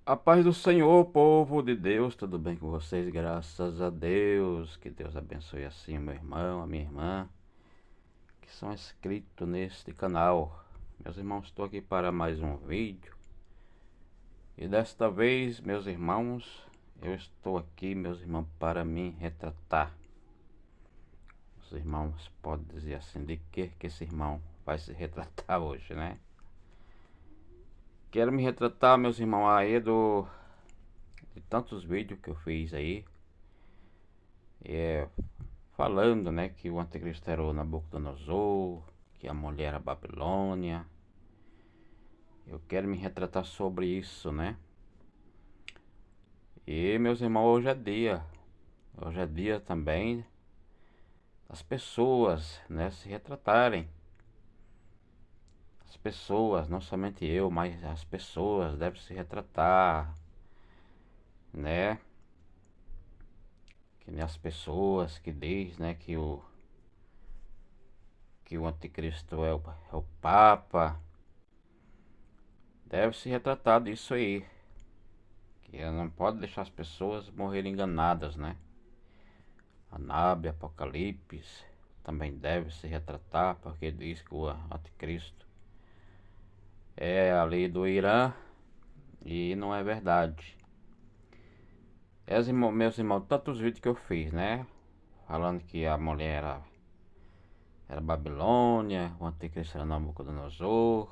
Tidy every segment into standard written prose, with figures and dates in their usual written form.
A paz do Senhor, povo de Deus, tudo bem com vocês? Graças a Deus. Que Deus abençoe assim o meu irmão, a minha irmã, que são inscritos neste canal. Meus irmãos, estou aqui para mais um vídeo. E desta vez, meus irmãos, eu estou aqui, meus irmãos, para me retratar. Os irmãos podem dizer assim, de que esse irmão vai se retratar hoje, né? Quero me retratar, meus irmãos, aí de tantos vídeos que eu fiz aí. É, falando, né, que o anticristo era o Nabucodonosor, que a mulher era a Babilônia. Eu quero me retratar sobre isso, né? E meus irmãos, hoje é dia também das pessoas, né, se retratarem. As pessoas, não somente eu, mas as pessoas devem se retratar, né? Que nem as pessoas que diz, né, que o anticristo é o Papa. Deve se retratar disso aí. Que não pode deixar as pessoas morrerem enganadas, né? Anábia, Apocalipse também deve se retratar, porque diz que o anticristo é a lei do Irã e não é verdade. Meus irmãos, tantos vídeos que eu fiz, né? Falando que a mulher era Babilônia, o anticristo era Nabucodonosor.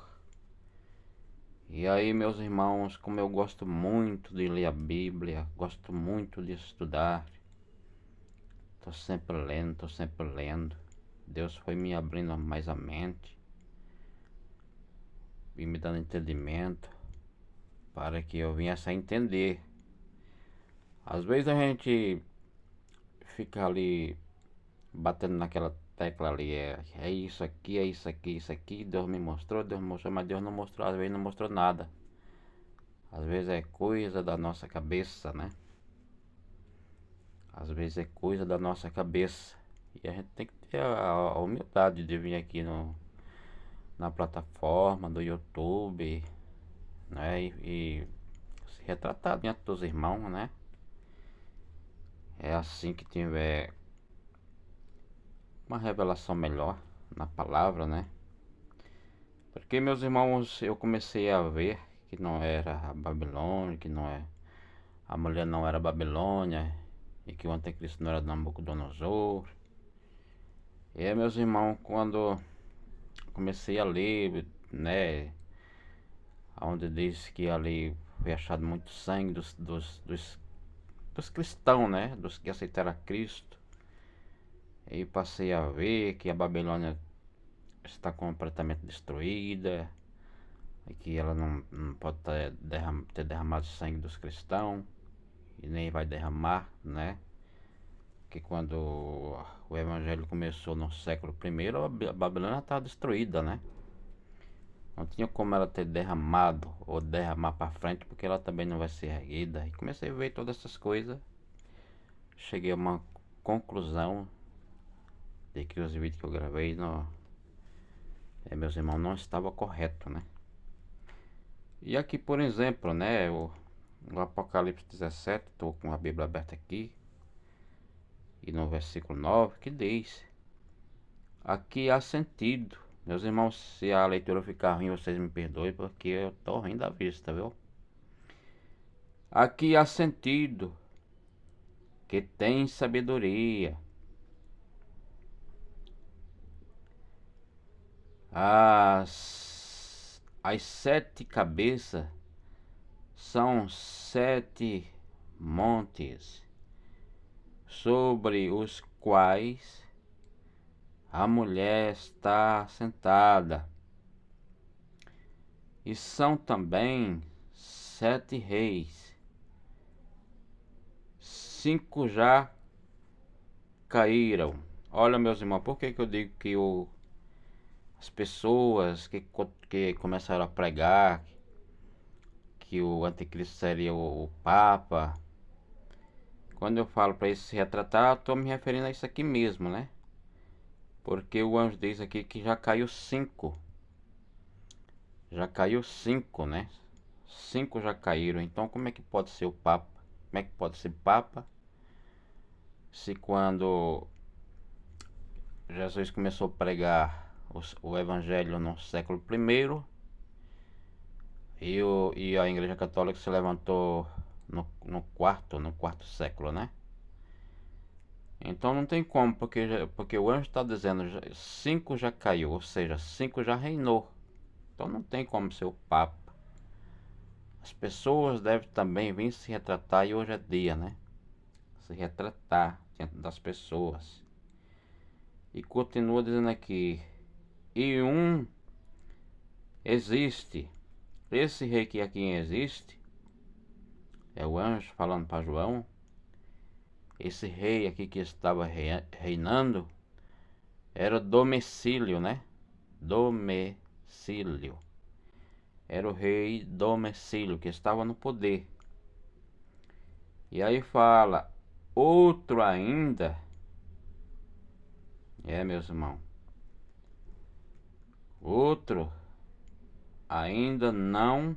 E aí, meus irmãos, como eu gosto muito de ler a Bíblia, gosto muito de estudar, tô sempre lendo, tô sempre lendo. Deus foi me abrindo mais a mente e me dando entendimento para que eu viesse a entender. Às vezes a gente fica ali batendo naquela tecla ali, é isso aqui, é isso aqui, isso aqui, Deus me mostrou, mas Deus não mostrou, às vezes não mostrou nada. Às vezes é coisa da nossa cabeça, né? Às vezes é coisa da nossa cabeça. E a gente tem que ter a humildade de vir aqui na plataforma do YouTube, né? E se retratar diante dos irmãos, né? É assim que tiver uma revelação melhor na palavra, né? Porque, meus irmãos, eu comecei a ver que não era a Babilônia, que não é a mulher não era a Babilônia e que o anticristo não era Nabucodonosor. E aí, meus irmãos, quando comecei a ler, né, onde diz que ali foi achado muito sangue dos cristãos, né, dos que aceitaram a Cristo. E passei a ver que a Babilônia está completamente destruída e que ela não pode ter derramado sangue dos cristãos e nem vai derramar, né? Que quando o evangelho começou no século I, a Babilônia estava destruída, né? Não tinha como ela ter derramado ou derramar para frente, porque ela também não vai ser erguida. E comecei a ver todas essas coisas. Cheguei a uma conclusão de que os vídeos que eu gravei, meus irmãos, não estava correto, né? E aqui, por exemplo, né, o Apocalipse 17, estou com a Bíblia aberta aqui, e no versículo 9, que diz: aqui há sentido. Meus irmãos, se a leitura ficar ruim, vocês me perdoem, porque eu estou rindo da vista, viu? Aqui há sentido, que tem sabedoria. As sete cabeças são sete montes, sobre os quais a mulher está sentada, e são também sete reis. Cinco já caíram. Olha, meus irmãos, por que eu digo que as pessoas que começaram a pregar que o anticristo seria o Papa, quando eu falo para isso se retratar, estou me referindo a isso aqui mesmo, né? Porque o anjo diz aqui que já caiu cinco. Já caiu cinco, né? 5 já caíram. Então como é que pode ser o Papa? Como é que pode ser Papa se quando Jesus começou a pregar o Evangelho no século I e a Igreja Católica se levantou no quarto século, né? Então não tem como, porque o anjo está dizendo 5 já caiu, ou seja, 5 já reinou. Então não tem como ser o Papa. As pessoas devem também vir se retratar, e hoje é dia, né? Se retratar diante das pessoas. E continua dizendo aqui: e um existe. Esse rei que aqui existe, é o anjo falando para João. Esse rei aqui que estava reinando era Domicílio, né? Domicílio. Era o rei Domicílio que estava no poder. E aí fala: outro ainda. Meus irmãos. Outro ainda não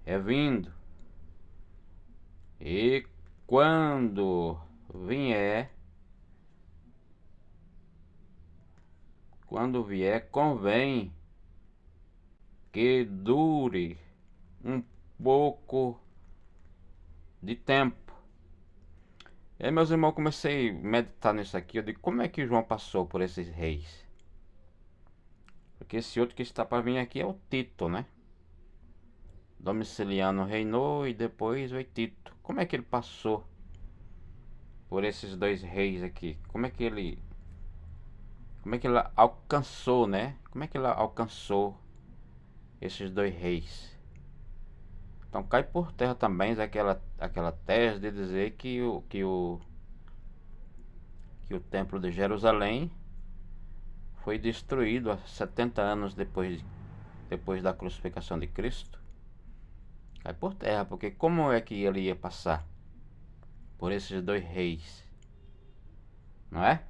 é vindo. E quando vier, convém que dure um pouco de tempo. Meus irmãos, comecei a meditar nisso aqui. Eu digo: como é que João passou por esses reis? Porque esse outro que está para vir aqui é o Tito, né? Domiciliano reinou e depois veio Tito. Como é que ele passou por esses dois reis aqui? Como é que ele alcançou, né? Como é que ele alcançou esses dois reis? Então cai por terra também aquela tese de dizer que o templo de Jerusalém foi destruído há 70 anos depois da crucificação de Cristo. Cai por terra, porque como é que ele ia passar por esses dois reis? Não é?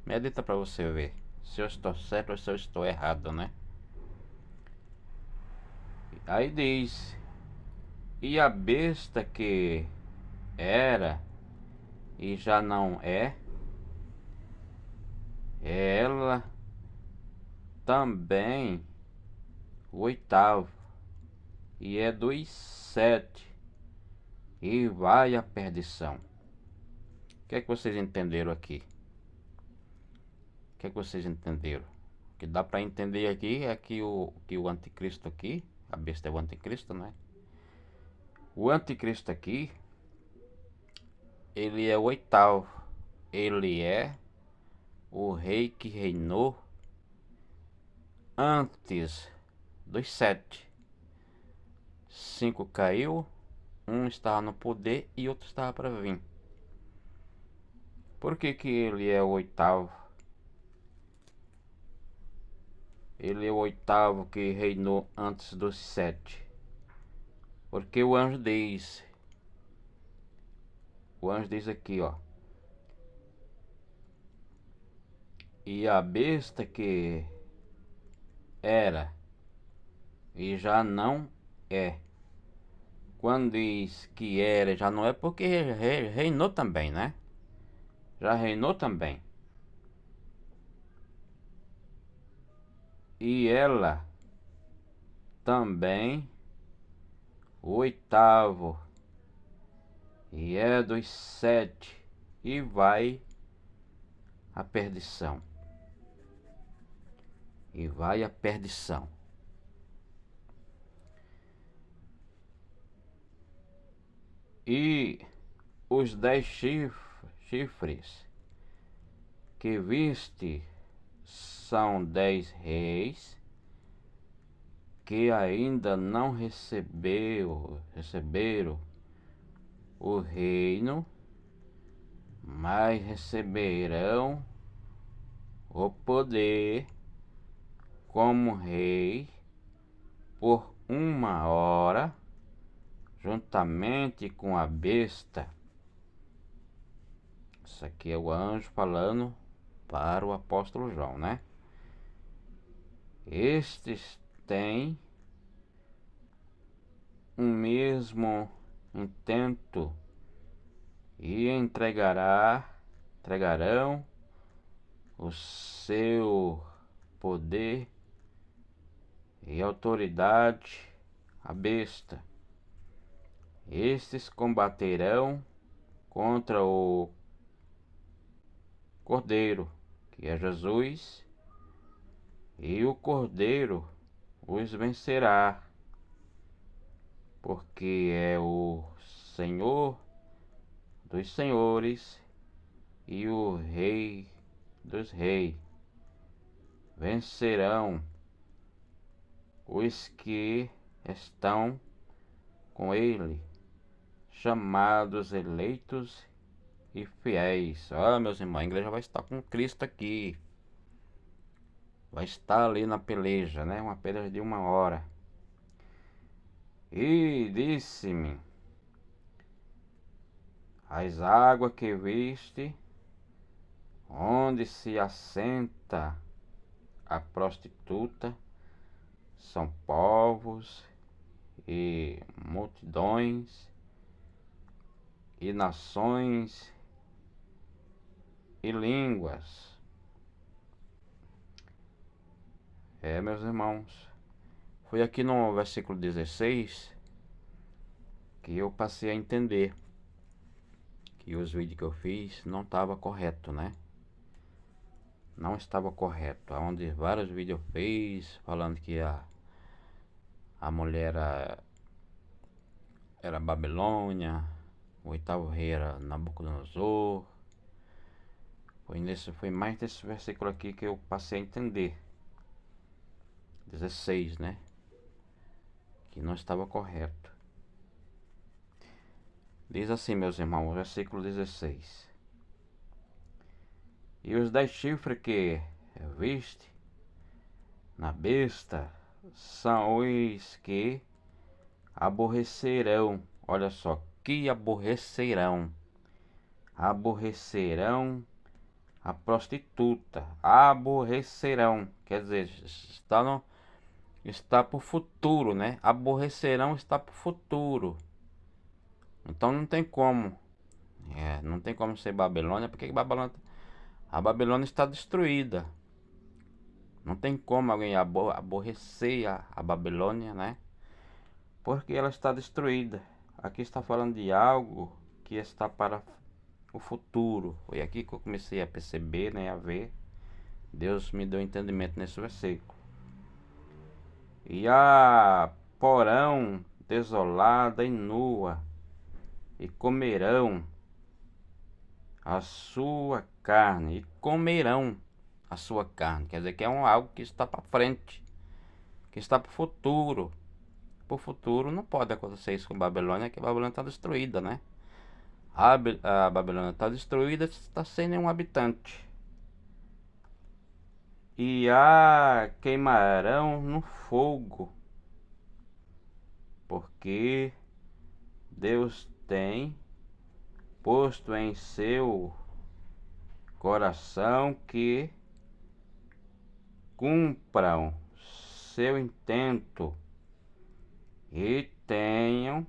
Medita para você ver se eu estou certo ou se eu estou errado, né? Aí diz: e a besta que era e já não é ela também o oitavo, e é dos 7, e vai à perdição. O que é que vocês entenderam aqui? O que é que vocês entenderam? O que dá para entender aqui é que o anticristo aqui, a besta é o anticristo, né? O anticristo aqui, ele é o oitavo. Ele é o rei que reinou antes dos 7. 5 caiu, um estava no poder e outro estava para vir. Por que ele é o oitavo? Ele é o oitavo que reinou antes dos 7. Porque o anjo diz aqui, ó: e a besta que era e já não é. Quando diz que era, já não é, porque reinou também, né? Já reinou também. E ela também o oitavo, e é dos 7, e vai à perdição. E vai à perdição. E os 10 chifres que viste são 10 reis que ainda não receberam o reino, mas receberão o poder como rei por 1 hora, juntamente com a besta. Isso aqui é o anjo falando para o apóstolo João, né? Estes têm um mesmo intento e entregarão o seu poder e autoridade à besta. Estes combaterão contra o Cordeiro, que é Jesus, e o Cordeiro os vencerá, porque é o Senhor dos senhores e o Rei dos reis. Vencerão os que estão com ele, chamados, eleitos e fiéis. Olha, meus irmãos, a igreja vai estar com Cristo aqui. Vai estar ali na peleja, né? Uma peleja de 1 hora. E disse-me: as águas que viste, onde se assenta a prostituta, são povos e multidões e nações e línguas. Meus irmãos, foi aqui no versículo 16 que eu passei a entender que os vídeos que eu fiz não estava correto, né? Não estava correto. Onde vários vídeos eu fiz falando que a mulher era Babilônia, o 8º rei era Nabucodonosor. Foi mais desse versículo aqui que eu passei a entender. 16, né? Que não estava correto. Diz assim, meus irmãos, versículo 16: e os 10 chifres que viste na besta são os que aborrecerão. Olha só, que aborrecerão. Aborrecerão a prostituta. Aborrecerão. Quer dizer, está para o futuro, né? Aborrecerão está para o futuro. Então não tem como. Não tem como ser Babilônia, porque a Babilônia está destruída. Não tem como alguém aborrecer a Babilônia, né? Porque ela está destruída. Aqui está falando de algo que está para o futuro. Foi aqui que eu comecei a perceber, né? A ver. Deus me deu entendimento nesse versículo. E a porão desolada e nua, e comerão a sua carne, e comerão a sua carne. Quer dizer que é algo que está para frente, que está para o futuro. Para o futuro não pode acontecer isso com Babilônia, que a Babilônia está destruída, né? A Babilônia está destruída, está sem nenhum habitante. E a queimarão no fogo, porque Deus tem posto em seu coração que cumpram seu intento e tenham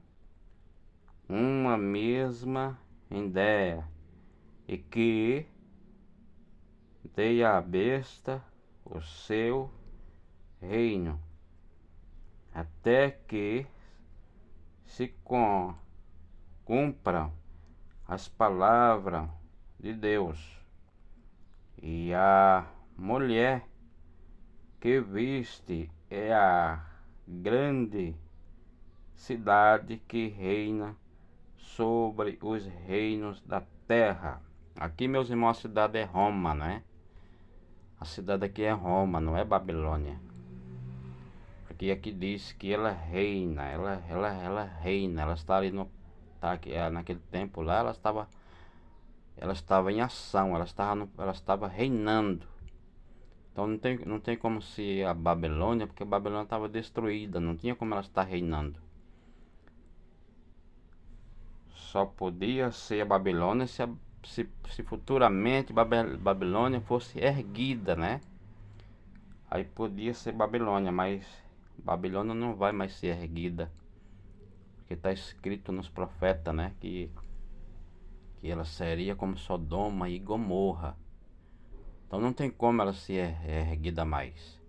uma mesma ideia, e que dê à besta o seu reino, até que se cumpram as palavras de Deus. E a mulher que viste é a grande cidade que reina sobre os reinos da terra. Aqui, meus irmãos, a cidade é Roma, né? A cidade aqui é Roma, não é Babilônia. Porque aqui diz que ela reina, ela reina, ela está ali naquele tempo lá, ela estava em ação, ela estava reinando. Então não tem como ser a Babilônia, porque a Babilônia estava destruída, não tinha como ela estar reinando. Só podia ser a Babilônia se futuramente Babilônia fosse erguida, né? Aí podia ser Babilônia, mas Babilônia não vai mais ser erguida. Porque está escrito nos profetas, né? Que ela seria como Sodoma e Gomorra. Então não tem como ela ser erguida mais.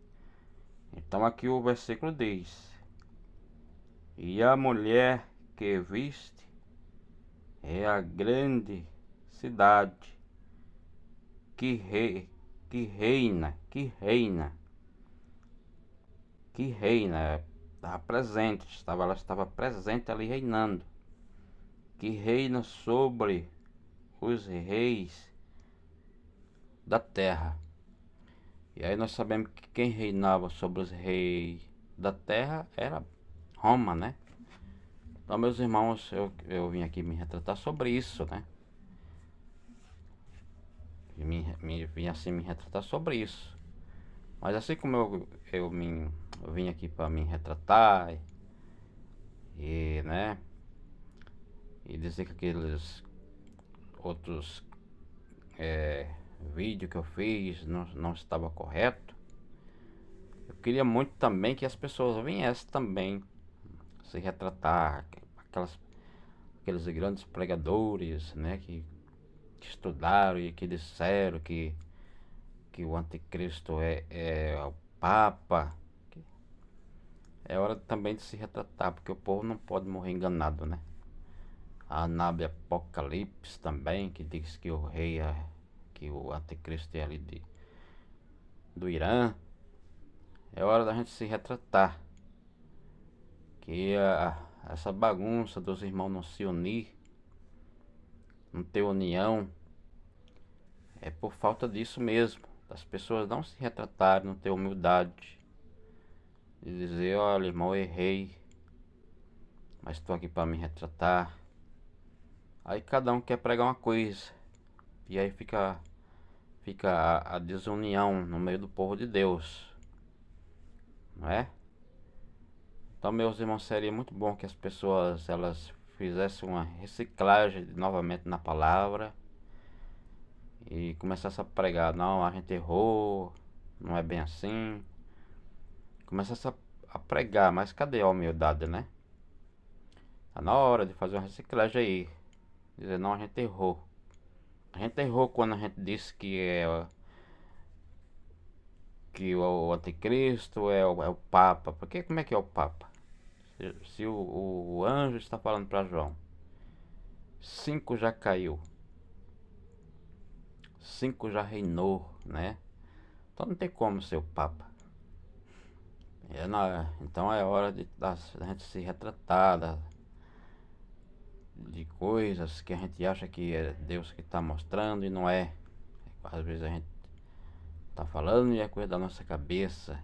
Então aqui o versículo diz: e a mulher que viste é a grande cidade que, que reina, estava presente, ela estava presente ali reinando, que reina sobre os reis da terra. E aí nós sabemos que quem reinava sobre os reis da terra era Roma, né? Então, meus irmãos, eu vim aqui me retratar sobre isso, né? Vim assim me retratar sobre isso. Mas assim como eu vim aqui para me retratar né? E dizer que aqueles outros vídeos que eu fiz não estava correto. Eu queria muito também que as pessoas viessem também se retratar, aqueles grandes pregadores, né? Que estudaram e que disseram que o anticristo é o Papa. É hora também de se retratar, porque o povo não pode morrer enganado, né? A Nábia Apocalipse também, que diz que o rei que o anticristo é ali do Irã. É hora da gente se retratar, que essa bagunça dos irmãos não se unir, não ter união, é por falta disso mesmo, das pessoas não se retratarem, não ter humildade de dizer: olha, irmão, eu errei, mas estou aqui para me retratar. Aí cada um quer pregar uma coisa, e aí fica a desunião no meio do povo de Deus, não é? Então, meus irmãos, seria muito bom que as pessoas elas fizessem uma reciclagem novamente na palavra e começassem a pregar: não, a gente errou, não é bem assim. Começassem a pregar, mas cadê a humildade, né? Tá na hora de fazer uma reciclagem aí, dizer: não, a gente errou. A gente errou quando a gente disse que o anticristo é o Papa. Porque como é que é o Papa? Se o anjo está falando para João, 5 já caiu, 5 já reinou, né? Então não tem como ser o Papa. Então é hora da gente se retratar de coisas que a gente acha que é Deus que está mostrando e não é. Às vezes a gente está falando e é coisa da nossa cabeça,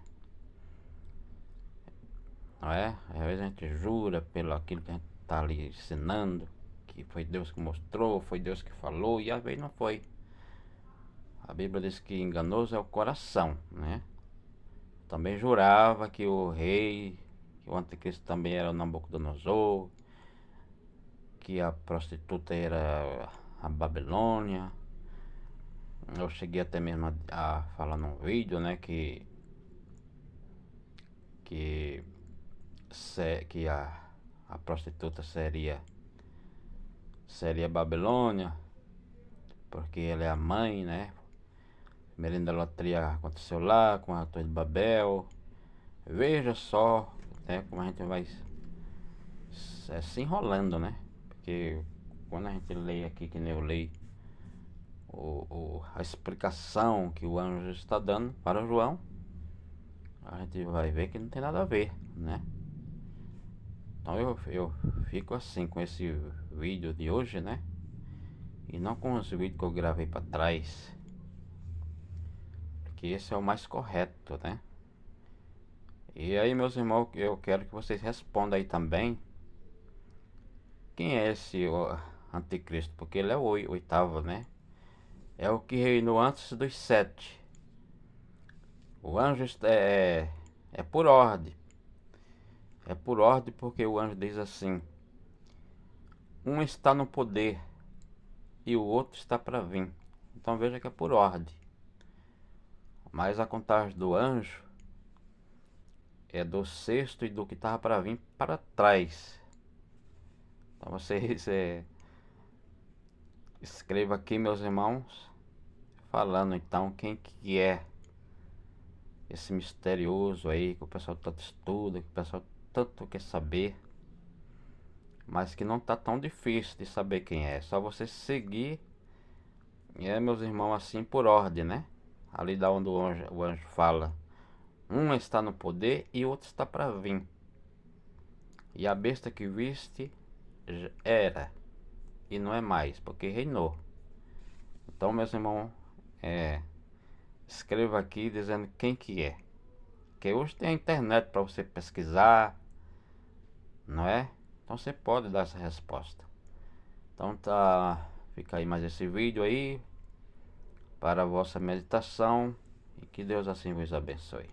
não é? Às vezes a gente jura pelo aquilo que a gente está ali ensinando, que foi Deus que mostrou, foi Deus que falou, e às vezes não foi. A Bíblia diz que enganoso é o coração, né? Também jurava que o rei, que o anticristo também era o Nabucodonosor, que a prostituta era a Babilônia. Eu cheguei até mesmo a falar num vídeo, né, que, que a prostituta seria Babilônia, porque ela é a mãe, né? A primeira idolatria aconteceu lá com a Torre de Babel. Veja só, né, como a gente vai se enrolando, né? Porque quando a gente lê aqui, que nem eu leio, a explicação que o anjo está dando para João, a gente vai ver que não tem nada a ver, né? Então eu fico assim com esse vídeo de hoje, né? E não com os vídeos que eu gravei para trás, porque esse é o mais correto, né? E aí, meus irmãos, eu quero que vocês respondam aí também: quem é esse anticristo? Porque ele é o oitavo, né? É o que reinou antes dos 7. O anjo é por ordem. É por ordem, porque o anjo diz assim: um está no poder e o outro está para vir. Então veja que é por ordem. Mas a contagem do anjo é do sexto e do que estava para vir para trás. Então vocês escreva aqui, meus irmãos, falando então quem que é esse misterioso aí que o pessoal tanto estuda, que o pessoal tanto quer saber, mas que não tá tão difícil de saber quem é. É só você seguir, meus irmãos, assim por ordem, né? Ali da onde o anjo fala, um está no poder e outro está para vir. E a besta que viste era e não é mais, porque reinou. Então, meus irmãos, escreva aqui dizendo quem que é. Porque hoje tem a internet para você pesquisar, não é? Então você pode dar essa resposta. Então tá, fica aí mais esse vídeo aí para a vossa meditação e que Deus assim vos abençoe.